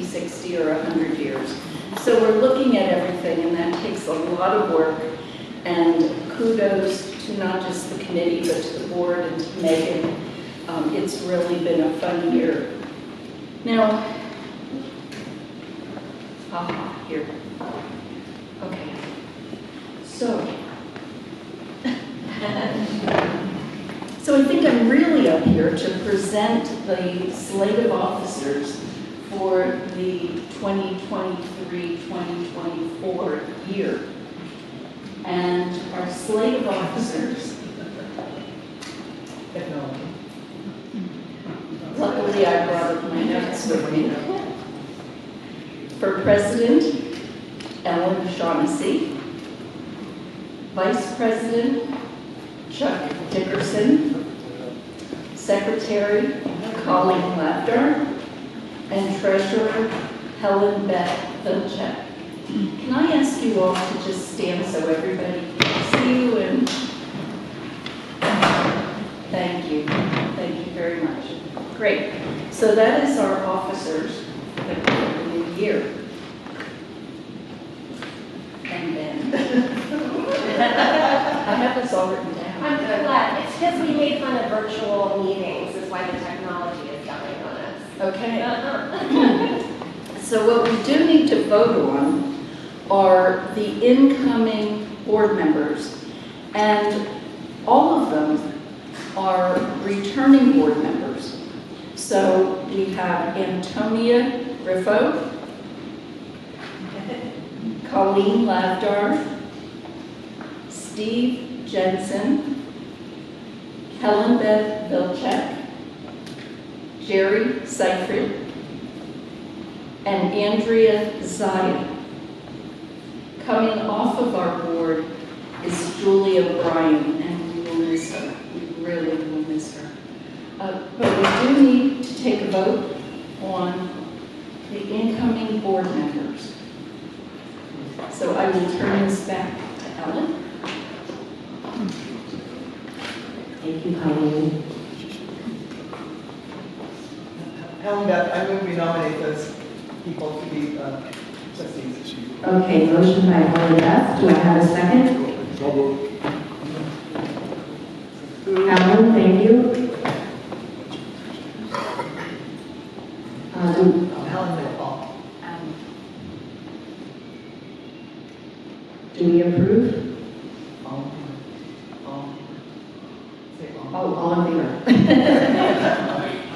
50, 60, or 100 years. So we're looking at everything, and that takes a lot of work. And kudos to not just the committee, but to the board and to Megan. It's really been a fun year. Now, here. Okay. So I think I'm really up here to present the slate of officers for the 2023-2024 year. And our slate of officers, luckily I brought up my notes with me. For President, Ellen Shaughnessy. Vice President, Chuck Dickerson. Secretary, Colleen Lafdar. And Treasurer, Helen Beth Vilchek. Can I ask you all to just stand so everybody can see you? And thank you. Thank you very much. Great. So that is our officers for the new year. And then I have this all written down. I'm glad. It's because we made fun of virtual meetings, is why the technology is coming on us. Okay. So what we do need to vote on are the incoming board members, and all of them are returning board members. So we have Antonia Griffo, Colleen Lavdar, Steve Jensen, Helen Beth Vilchek, Jerry Seifert, and Andrea Zaya. Coming off of our board is Julia Bryan, and we will miss her. We really will miss her. But we do need to take a vote on the incoming board members. So I will turn this back to Ellen. Thank you, Colleen. Helen Beth, I move we nominate those people to be trustees. Okay, motion by Helen Beth. Do I have a second? Alan, thank you. Helen Beth. Do we approve? All in favor.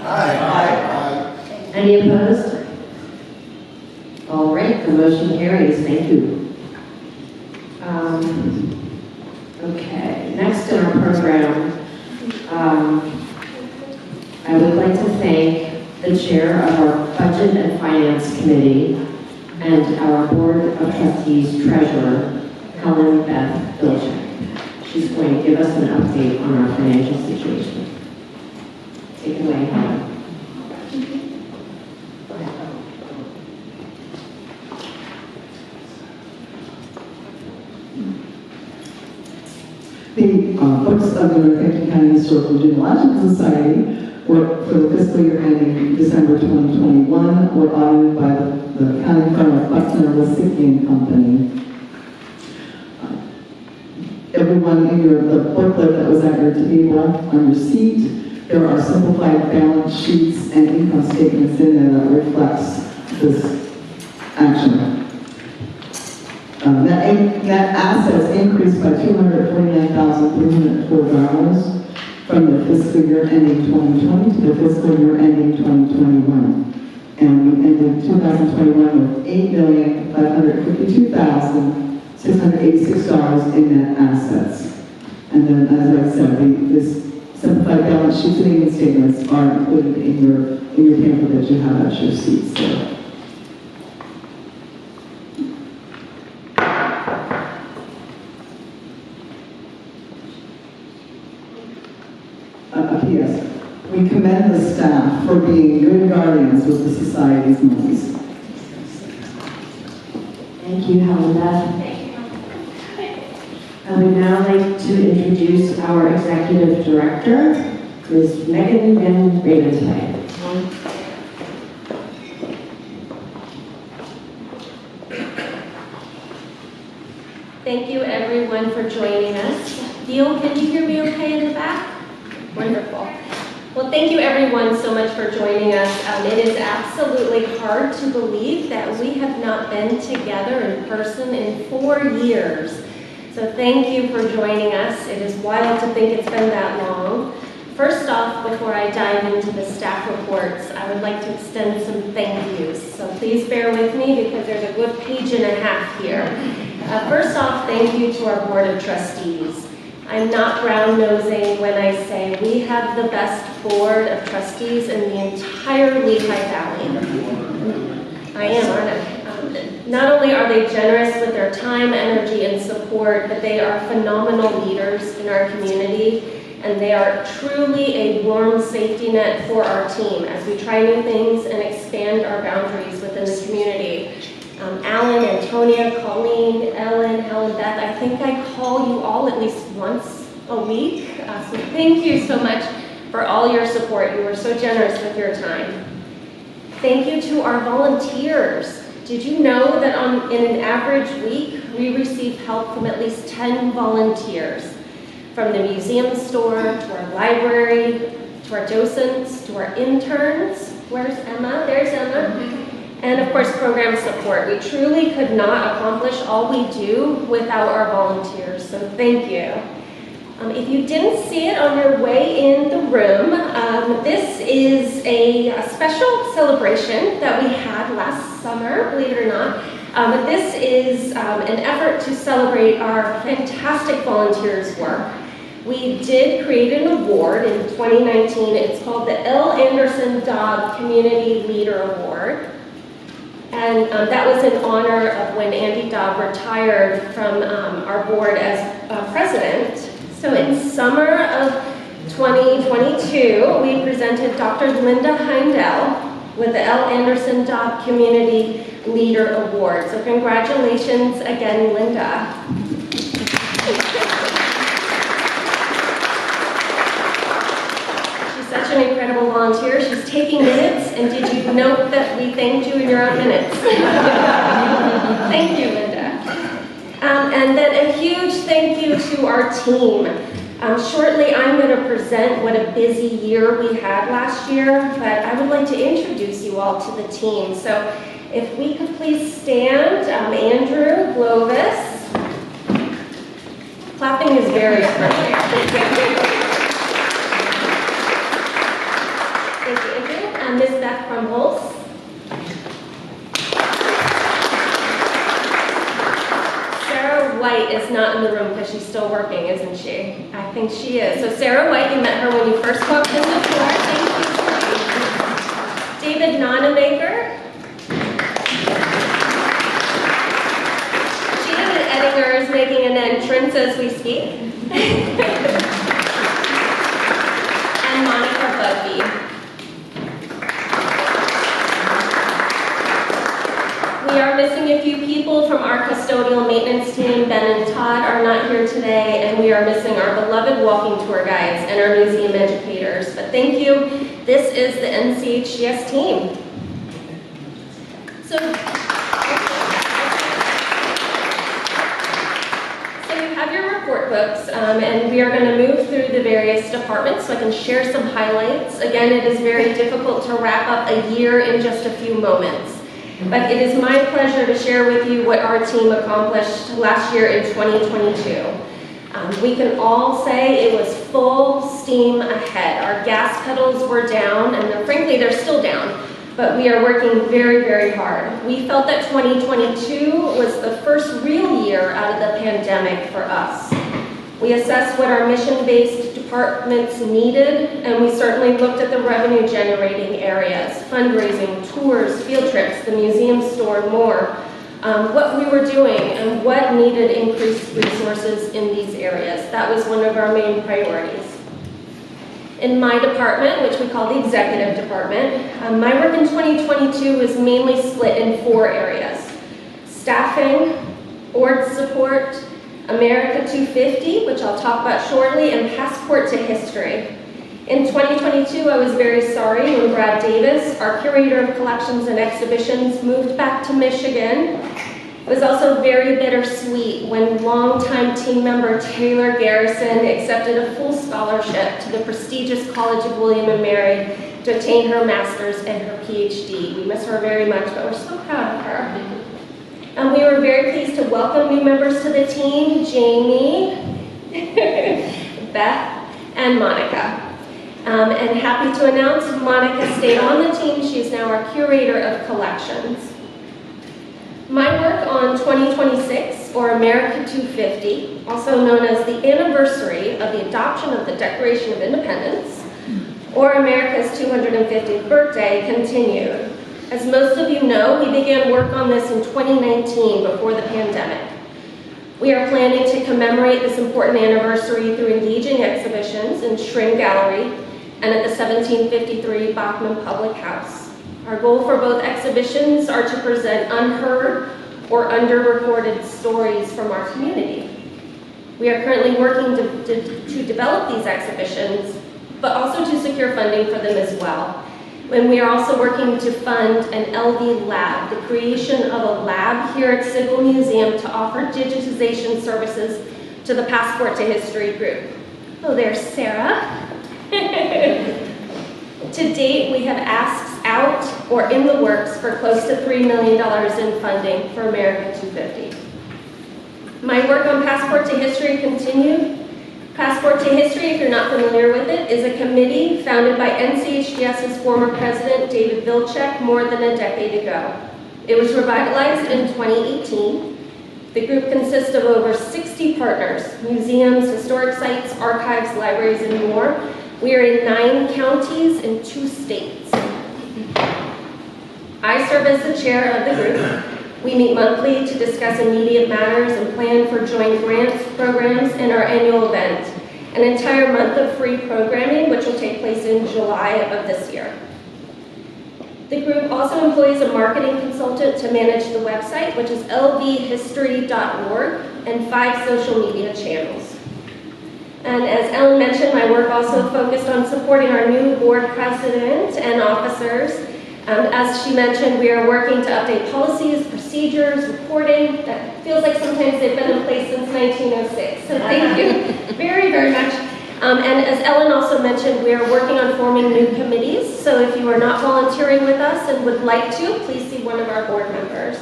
Aye. Any opposed? All right, the motion carries. Thank you. Okay, next in our program, I would like to thank the chair of our Budget and Finance Committee and our Board of Trustees Treasurer, Helen Beth Vilchek. She's going to give us an update on our financial situation. Take it away, Helen. The books of the Northampton County Historical Genealogical Society were for the fiscal year ending December 2021 were audited by the accounting firm of Buckner Listic Company. Everyone in the booklet that was at your table on your seat, there are simplified balance sheets and income statements in there that reflects this action. Net assets increased by $249,304 from the fiscal year ending 2020 to the fiscal year ending 2021. And we ended 2021 with $8,552,686 in net assets. And then, as I said, this simplified balance sheets and income statements are included in your pamphlet that you have at your seats there. P.S. We commend the staff for being good guardians with the Society's monies. Thank you, Helen Beth. I would now like to introduce our Executive Director, Ms. Megan Van Raventine. Thank you everyone for joining us. Neil, can you hear me okay in the back? Wonderful. Well, thank you everyone so much for joining us. It is absolutely hard to believe that we have not been together in person in 4 years. So thank you for joining us. It is wild to think it's been that long. First off, before I dive into the staff reports, I would like to extend some thank yous. So please bear with me because there's a good page and a half here. First off, thank you to our Board of Trustees. I'm not brown-nosing when I say we have the best Board of Trustees in the entire Lehigh Valley. I am, aren't I? Not only are they generous with their time, energy, and support, but they are phenomenal leaders in our community, and they are truly a warm safety net for our team as we try new things and expand our boundaries within the community. Alan, Antonia, Colleen, Ellen, Helen, Beth, I think I call you all at least once a week. So thank you so much for all your support. You were so generous with your time. Thank you to our volunteers. Did you know that in an average week, we receive help from at least 10 volunteers? From the museum store, to our library, to our docents, to our interns. Where's Emma? There's Emma. And of course, program support. We truly could not accomplish all we do without our volunteers, so thank you. If you didn't see it on your way in the room, this is a special celebration that we had last summer, believe it or not. This is an effort to celebrate our fantastic volunteers' work. We did create an award in 2019. It's called the L. Anderson Dobb Community Leader Award. And that was in honor of when Andy Dobb retired from our board as president. So in summer of 2022, we presented Dr. Linda Heindel with the L. Anderson Dobb Community Leader Award. So congratulations again, Linda. Such an incredible volunteer. She's taking minutes, and did you note that we thanked you in your own minutes? Thank you, Linda. And then a huge thank you to our team. Shortly, I'm going to present what a busy year we had last year, but I would like to introduce you all to the team. So if we could please stand, Andrew Glovis. Clapping is very appropriate. Ms. Beth Crumbles. Sarah White is not in the room because she's still working, isn't she? I think she is. So Sarah White, you met her when you first walked in the door. Thank you. David Nonamaker. Janet Ettinger is making an entrance as we speak. And Monica Bugby. We are missing a few people from our custodial maintenance team. Ben and Todd are not here today, and we are missing our beloved walking tour guides and our museum educators. But thank you. This is the NCHGS team. So you have your report books, and we are going to move through the various departments so I can share some highlights. Again, it is very difficult to wrap up a year in just a few moments. But it is my pleasure to share with you what our team accomplished last year in 2022. We can all say it was full steam ahead. Our gas pedals were down, and frankly, they're still down, but we are working very, very hard. We felt that 2022 was the first real year out of the pandemic for us. We assessed what our mission-based departments needed, and we certainly looked at the revenue-generating areas, fundraising, tours, field trips, the museum store, and more, what we were doing and what needed increased resources in these areas. That was one of our main priorities. In my department, which we call the executive department, my work in 2022 was mainly split in 4 areas: staffing, board support, America 250, which I'll talk about shortly, and Passport to History. In 2022, I was very sorry when Brad Davis, our curator of collections and exhibitions, moved back to Michigan, It was also very bittersweet when longtime team member Taylor Garrison accepted a full scholarship to the prestigious College of William and Mary to obtain her master's and her PhD. We miss her very much, but we're so proud of her. And we were very pleased to welcome new members to the team, Jamie, Beth, and Monica. And happy to announce Monica stayed on the team. She is now our curator of collections. My work on 2026, or America 250, also known as the anniversary of the adoption of the Declaration of Independence, or America's 250th birthday, continued. As most of you know, we began work on this in 2019 before the pandemic. We are planning to commemorate this important anniversary through engaging exhibitions in Schring Gallery and at the 1753 Bachman Public House. Our goal for both exhibitions are to present unheard or underreported stories from our community. We are currently working to develop these exhibitions, but also to secure funding for them as well. And we are also working to fund an LV lab, the creation of a lab here at Sigel Museum to offer digitization services to the Passport to History group. Oh, there's Sarah. To date, we have asks out or in the works for close to $3 million in funding for America 250. My work on Passport to History continued. Passport to History, if you're not familiar with it, is a committee founded by NCHGS's former president, David Vilcek, more than a decade ago. It was revitalized in 2018. The group consists of over 60 partners, museums, historic sites, archives, libraries, and more. We are in 9 counties and 2 states. I serve as the chair of the group. We meet monthly to discuss immediate matters and plan for joint grants, programs, and our annual event, an entire month of free programming, which will take place in July of this year. The group also employs a marketing consultant to manage the website, which is lvhistory.org, and 5 social media channels. And as Ellen mentioned, my work also focused on supporting our new board president and officers. As she mentioned, we are working to update policies, procedures, reporting. That feels like sometimes they've been in place since 1906. So thank you very, very much. And as Ellen also mentioned, we are working on forming new committees. So if you are not volunteering with us and would like to, please see one of our board members.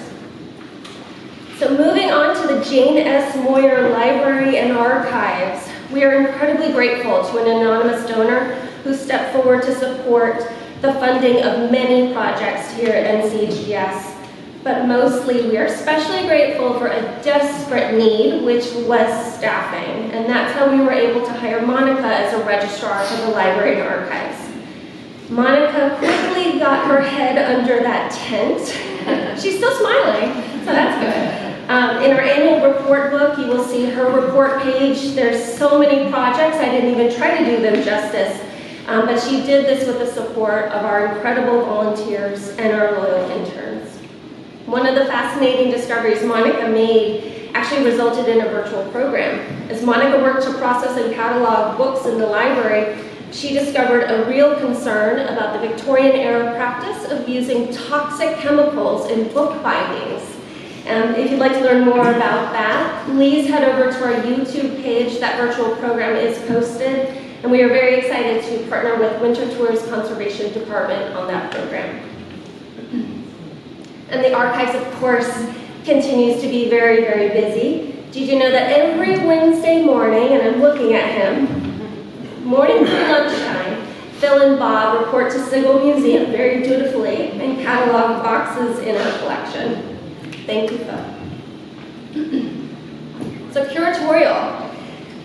So moving on to the Jane S. Moyer Library and Archives, we are incredibly grateful to an anonymous donor who stepped forward to support the funding of many projects here at NCHGS. But mostly, we are especially grateful for a desperate need, which was staffing. And that's how we were able to hire Monica as a registrar for the library and archives. Monica quickly got her head under that tent. She's still smiling, so that's good. In our annual report book, you will see her report page. There's so many projects, I didn't even try to do them justice. But she did this with the support of our incredible volunteers and our loyal interns. One of the fascinating discoveries Monica made actually resulted in a virtual program. As Monica worked to process and catalog books in the library, she discovered a real concern about the Victorian era practice of using toxic chemicals in book bindings. If you'd like to learn more about that, please head over to our YouTube page. That virtual program is posted, and we are very excited to partner with Winter Tours Conservation Department on that program. And the archives, of course, continues to be very, very busy. Did you know that every Wednesday morning, and I'm looking at him, morning through lunchtime, Phil and Bob report to Sigel Museum very dutifully and catalog boxes in our collection. Thank you, Phil. So curatorial.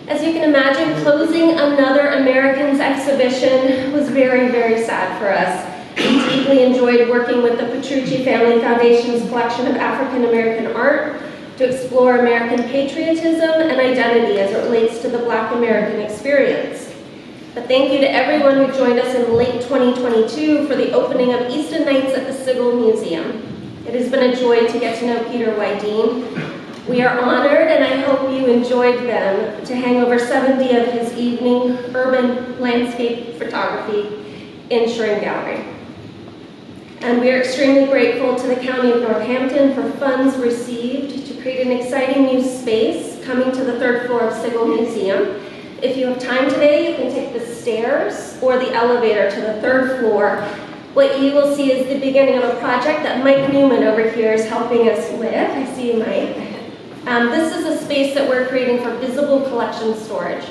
As you can imagine, closing another Americans exhibition was very, very sad for us. We deeply enjoyed working with the Petrucci Family Foundation's collection of African American art to explore American patriotism and identity as it relates to the Black American experience. But thank you to everyone who joined us in late 2022 for the opening of Easton Nights at the Sigel Museum. It has been a joy to get to know Peter Wydeen. We are honored, and I hope you enjoyed them, to hang over 70 of his evening urban landscape photography in Schring Gallery. And we are extremely grateful to the County of Northampton for funds received to create an exciting new space coming to the 3rd floor of Sigel Museum. If you have time today, you can take the stairs or the elevator to the 3rd floor. What you will see is the beginning of a project that Mike Newman over here is helping us with. I see you, Mike. This is a space that we're creating for visible collection storage.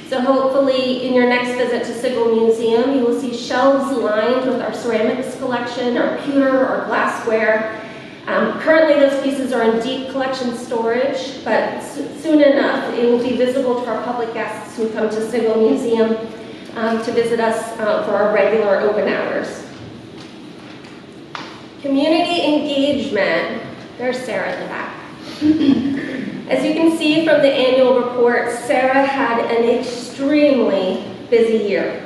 So hopefully in your next visit to Sigel Museum, you will see shelves lined with our ceramics collection, our pewter, our glassware. Currently those pieces are in deep collection storage, but soon enough it will be visible to our public guests who come to Sigel Museum to visit us for our regular open hours. Community engagement. There's Sarah in the back. As you can see from the annual report, Sarah had an extremely busy year.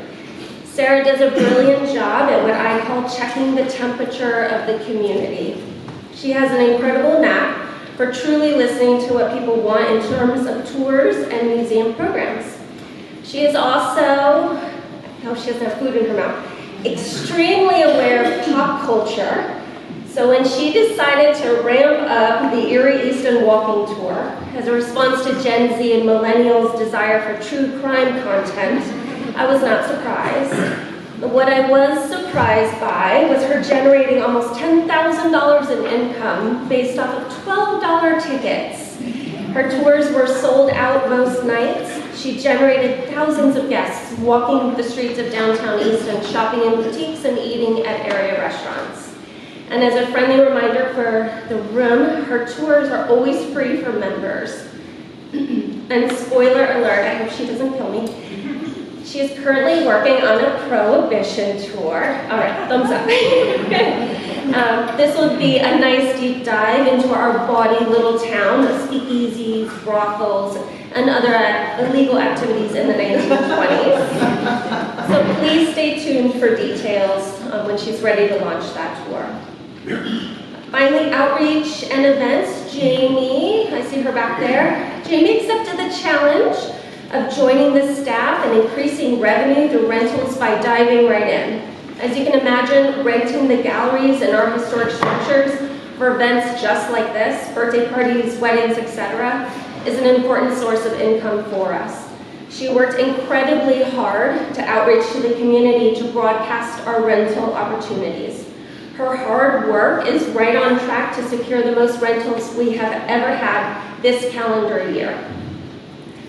Sarah does a brilliant job at what I call checking the temperature of the community. She has an incredible knack for truly listening to what people want in terms of tours and museum programs. She is also, she doesn't have food in her mouth, extremely aware of pop culture. So when she decided to ramp up the Erie Easton walking tour as a response to Gen Z and millennials' desire for true crime content, I was not surprised. What I was surprised by was her generating almost $10,000 in income based off of $12 tickets. Her tours were sold out most nights. She generated thousands of guests walking the streets of downtown Easton, shopping in boutiques and eating at area restaurants. And as a friendly reminder for the room, her tours are always free for members. And spoiler alert, I hope she doesn't kill me. She is currently working on a prohibition tour. All right, thumbs up. This will be a nice deep dive into our bawdy little town of speakeasies, brothels, and other illegal activities in the 1920s. So please stay tuned for details when she's ready to launch that tour. Finally, outreach and events. Jamie, I see her back there. Jamie accepted the challenge of joining the staff and increasing revenue through rentals by diving right in. As you can imagine, renting the galleries in our historic structures for events just like this, birthday parties, weddings, etc., is an important source of income for us. She worked incredibly hard to outreach to the community to broadcast our rental opportunities. Her hard work is right on track to secure the most rentals we have ever had this calendar year.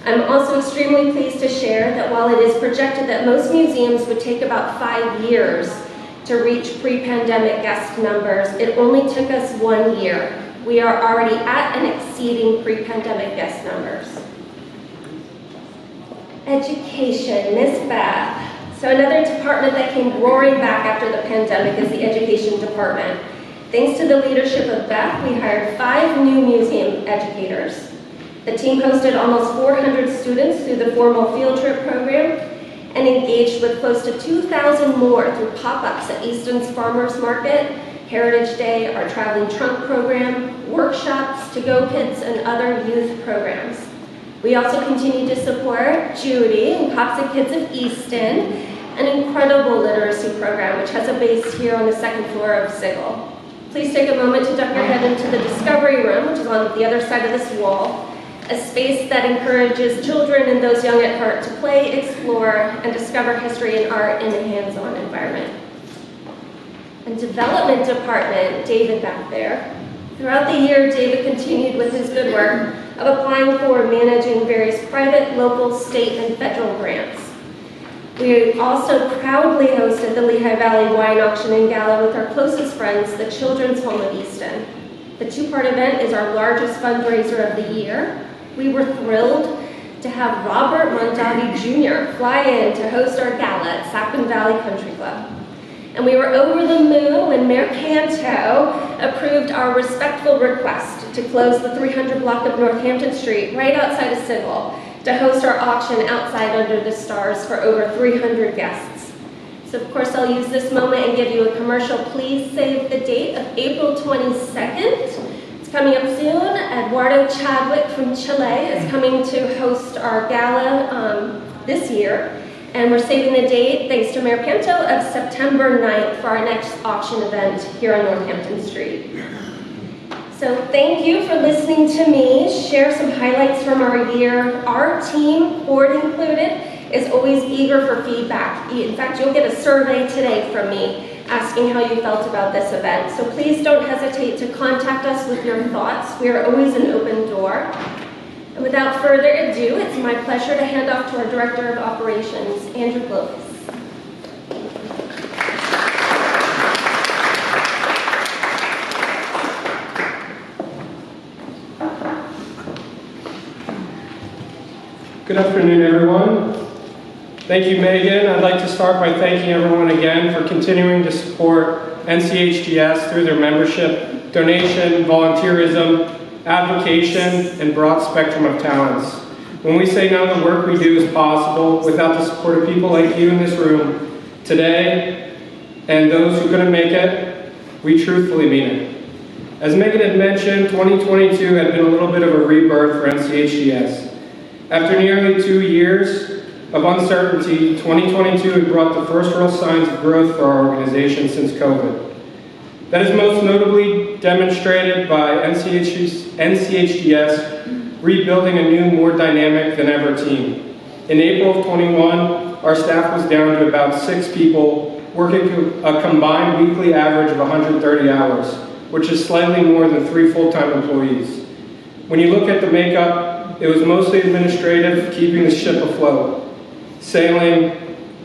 I'm also extremely pleased to share that while it is projected that most museums would take about 5 years to reach pre-pandemic guest numbers, it only took us 1 year. We are already at and exceeding pre-pandemic guest numbers. Education, Miss Beth. So another department that came roaring back after the pandemic is the education department. Thanks to the leadership of Beth, we hired 5 new museum educators. The team hosted almost 400 students through the formal field trip program and engaged with close to 2,000 more through pop-ups at Easton's Farmers Market, Heritage Day, our traveling trunk program, workshops, to-go kits, and other youth programs. We also continue to support Judy and Cops and Kids of Easton, an incredible literacy program which has a base here on the 2nd floor of Sigel. Please take a moment to duck your head into the Discovery Room, which is on the other side of this wall, a space that encourages children and those young at heart to play, explore, and discover history and art in a hands-on environment. And Development Department, David back there. Throughout the year, David continued with his good work of applying for and managing various private, local, state, and federal grants. We also proudly hosted the Lehigh Valley Wine Auction and Gala with our closest friends, the Children's Home of Easton. The 2-part event is our largest fundraiser of the year. We were thrilled to have Robert Mondavi Jr. fly in to host our gala at Sappan Valley Country Club. And we were over the moon when Mayor Canto approved our respectful request to close the 300 block of Northampton Street right outside of Sigel to host our auction outside under the stars for over 300 guests. So of course I'll use this moment and give you a commercial. Please save the date of April 22nd. It's coming up soon. Eduardo Chadwick from Chile is coming to host our gala this year. And we're saving the date, thanks to Mayor Pinto, of September 9th for our next auction event here on Northampton Street. So thank you for listening to me share some highlights from our year. Our team, board included, is always eager for feedback. In fact, you'll get a survey today from me asking how you felt about this event. So please don't hesitate to contact us with your thoughts. We are always an open door. And without further ado, it's my pleasure to hand off to our Director of Operations, Andrew Globus. Good afternoon, everyone. Thank you, Megan. I'd like to start by thanking everyone again for continuing to support NCHGS through their membership, donation, volunteerism, advocation, and broad spectrum of talents. When we say none of the work we do is possible without the support of people like you in this room today and those who couldn't make it, we truthfully mean it. As Megan had mentioned, 2022 had been a little bit of a rebirth for NCHGS. After nearly 2 years of uncertainty, 2022 had brought the first real signs of growth for our organization since COVID. That is most notably demonstrated by NCHGS rebuilding a new, more dynamic than ever team. In April of 21, our staff was down to about 6 people, working a combined weekly average of 130 hours, which is slightly more than 3 full-time employees. When you look at the makeup, it was mostly administrative, keeping the ship afloat, sailing,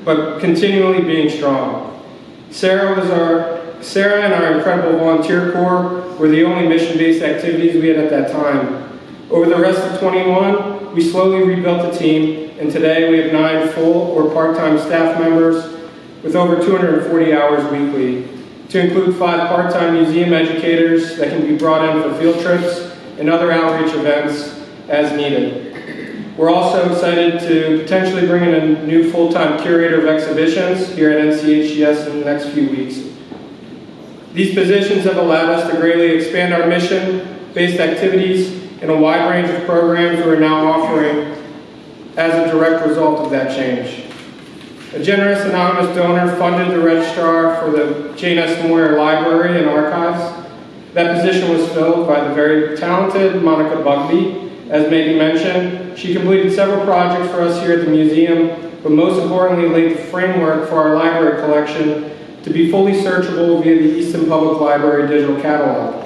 but continually being strong. Sarah and our incredible volunteer corps were the only mission-based activities we had at that time. Over the rest of 21, we slowly rebuilt the team, and today we have 9 full or part-time staff members with over 240 hours weekly, to include 5 part-time museum educators that can be brought in for field trips and other outreach events as needed. We're also excited to potentially bring in a new full-time curator of exhibitions here at NCHGS in the next few weeks. These positions have allowed us to greatly expand our mission-based activities in a wide range of programs we're now offering as a direct result of that change. A generous anonymous donor funded the registrar for the Jane S. Moyer Library and Archives. That position was filled by the very talented Monica Bugby. As Megan mentioned, she completed several projects for us here at the museum, but most importantly laid the framework for our library collection to be fully searchable via the Easton Public Library digital catalog.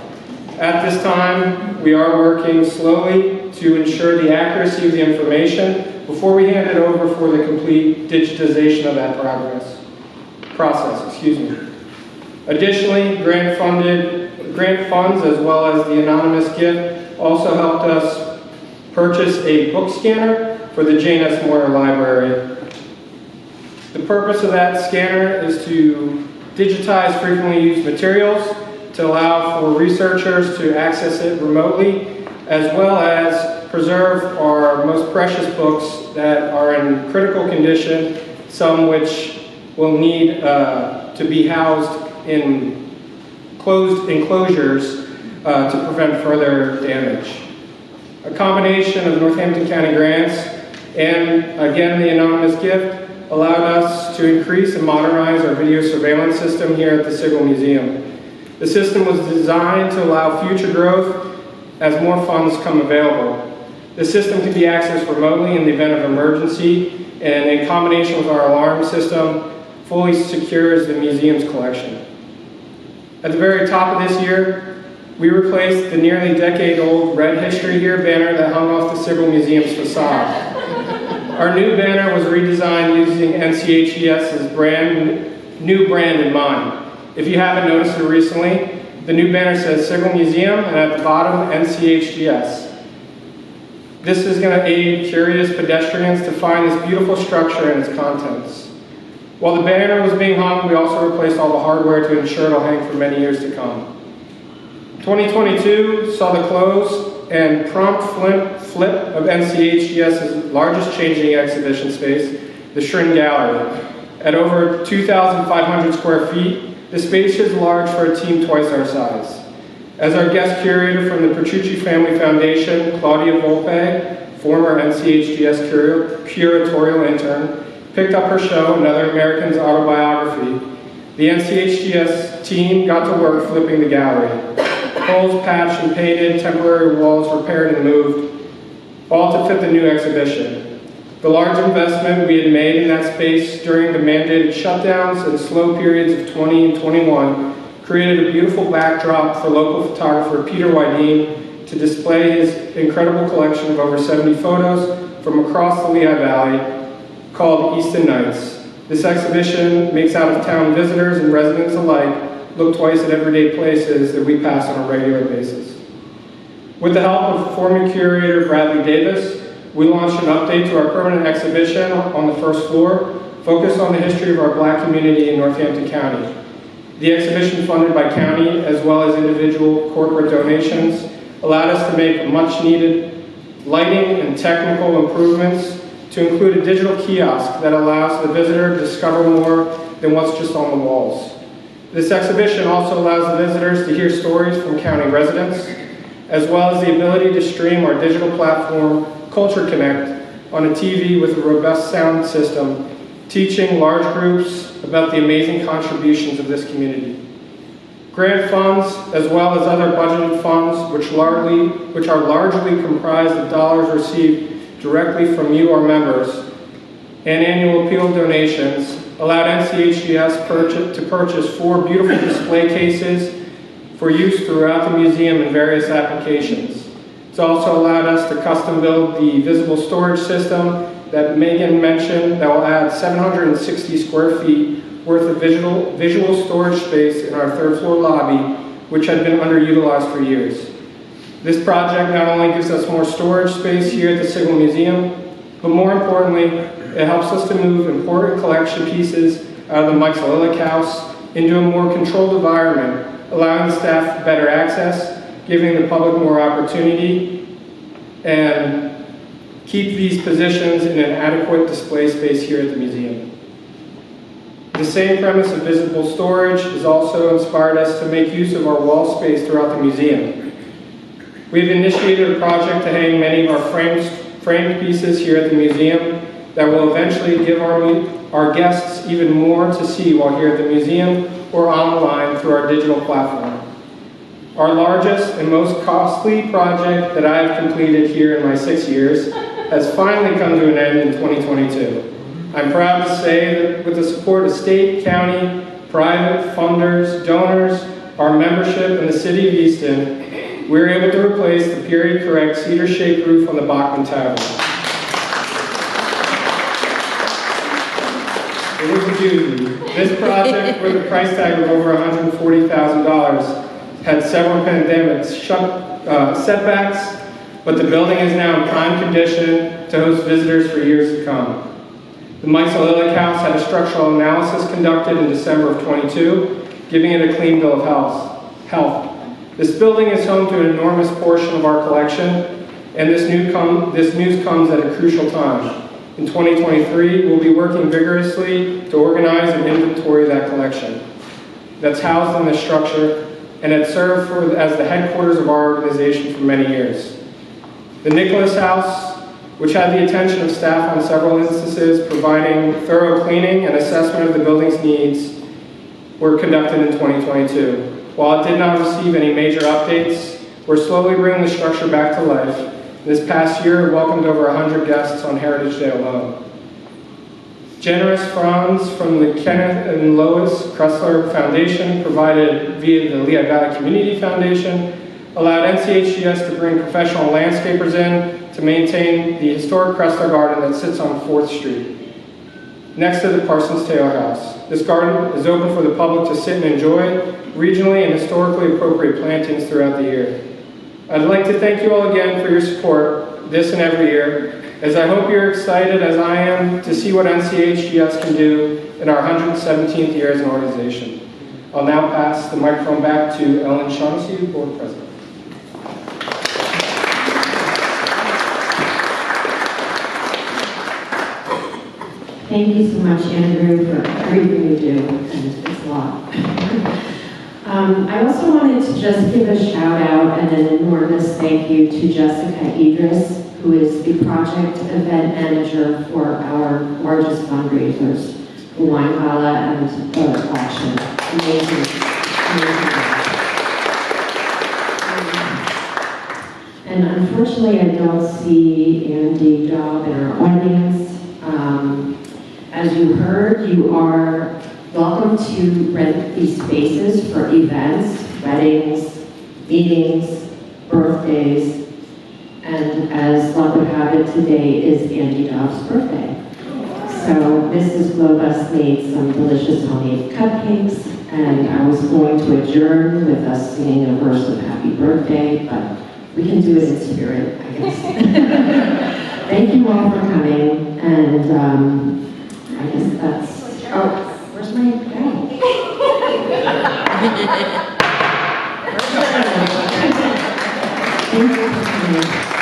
At this time, we are working slowly to ensure the accuracy of the information before we hand it over for the complete digitization of that process. Additionally, grant funds as well as the anonymous gift also helped us purchase a book scanner for the Jane S. Moyer Library. The purpose of that scanner is to digitize frequently used materials to allow for researchers to access it remotely, as well as preserve our most precious books that are in critical condition, some which will need to be housed in closed enclosures to prevent further damage. A combination of Northampton County grants and, again, the anonymous gift allowed us to increase and modernize our video surveillance system here at the Sigel Museum. The system was designed to allow future growth as more funds come available. The system can be accessed remotely in the event of emergency, and in combination with our alarm system, fully secures the museum's collection. At the very top of this year, we replaced the nearly decade-old Red History Here banner that hung off the Sigel Museum's facade. Our new banner was redesigned using NCHGS's new brand in mind. If you haven't noticed it recently, the new banner says Sigel Museum, and at the bottom, NCHGS. This is going to aid curious pedestrians to find this beautiful structure and its contents. While the banner was being hung, we also replaced all the hardware to ensure it'll hang for many years to come. 2022 saw the close and prompt flip of NCHGS's largest changing exhibition space, the Schrin Gallery. At over 2,500 square feet, the space is large for a team twice our size. As our guest curator from the Petrucci Family Foundation, Claudia Volpe, former NCHGS curatorial intern, picked up her show, Another American's Autobiography, the NCHGS team got to work flipping the gallery. Holes patched and painted, temporary walls repaired and moved, all to fit the new exhibition. The large investment we had made in that space during the mandated shutdowns and slow periods of 20 and 21 created a beautiful backdrop for local photographer Peter Wydeen to display his incredible collection of over 70 photos from across the Lehigh Valley called Easton Nights. This exhibition makes out-of-town visitors and residents alike look twice at everyday places that we pass on a regular basis. With the help of former curator Bradley Davis, we launched an update to our permanent exhibition on the first floor, focused on the history of our Black community in Northampton County. The exhibition, funded by county as well as individual corporate donations, allowed us to make much-needed lighting and technical improvements to include a digital kiosk that allows the visitor to discover more than what's just on the walls. This exhibition also allows the visitors to hear stories from county residents, as well as the ability to stream our digital platform, Culture Connect, on a TV with a robust sound system, teaching large groups about the amazing contributions of this community. Grant funds, as well as other budgeted funds, which are largely comprised of dollars received directly from you, our members, and annual appeal donations, allowed NCHGS to purchase 4 beautiful display cases for use throughout the museum in various applications. It's also allowed us to custom build the visible storage system that Megan mentioned that will add 760 square feet worth of visual storage space in our 3rd floor lobby, which had been underutilized for years. This project not only gives us more storage space here at the Signal Museum, but more importantly, it helps us to move important collection pieces out of the Mike Zalilick House into a more controlled environment, allowing the staff better access, giving the public more opportunity, and keep these positions in an adequate display space here at the museum. The same premise of visible storage has also inspired us to make use of our wall space throughout the museum. We've initiated a project to hang many of our framed pieces here at the museum that will eventually give our guests even more to see while here at the museum or online through our digital platform. Our largest and most costly project that I have completed here in my 6 years has finally come to an end in 2022. I'm proud to say that with the support of state, county, private funders, donors, our membership, and the city of Easton, we were able to replace the period-correct cedar-shaped roof on the Bachman Tavern. It was a doozy. This project, with a price tag of over $140,000, had several pandemic setbacks, but the building is now in prime condition to host visitors for years to come. The Mike Zalilick House had a structural analysis conducted in December of 22, giving it a clean bill of health. This building is home to an enormous portion of our collection, and this news comes at a crucial time. In 2023, we'll be working vigorously to organize and inventory that collection that's housed in this structure and had served as the headquarters of our organization for many years. The Nicholas House, which had the attention of staff on several instances, providing thorough cleaning and assessment of the building's needs, were conducted in 2022. While it did not receive any major updates, we're slowly bringing the structure back to life. This past year, it welcomed over 100 guests on Heritage Day alone. Generous funds from the Kenneth and Lois Kressler Foundation, provided via the Lehigh Valley Community Foundation, allowed NCHGS to bring professional landscapers in to maintain the historic Kressler Garden that sits on 4th Street, next to the Parsons Taylor House. This garden is open for the public to sit and enjoy regionally and historically appropriate plantings throughout the year. I'd like to thank you all again for your support this and every year, as I hope you're excited as I am to see what NCHGS can do in our 117th year as an organization. I'll now pass the microphone back to Ellen Shaughnessy, Board President. Thank you so much, Andrew, for everything you do, and it's a lot. I also wanted to just give a shout out and an enormous thank you to Jessica Idris, who is the project event manager for our largest fundraisers, the wine gala and the auction. Amazing, amazing. And unfortunately, I don't see Andy Daub in our audience. As you heard, you are welcome to rent these spaces for events, weddings, meetings, birthdays, and as luck would have it, today is Andy Daub's birthday. So Mrs. Globus made some delicious homemade cupcakes, and I was going to adjourn with us singing a verse of Happy Birthday, but we can do it in spirit, I guess. Thank you all for coming, and I guess that's, oh, where's my pen? Thank you for coming.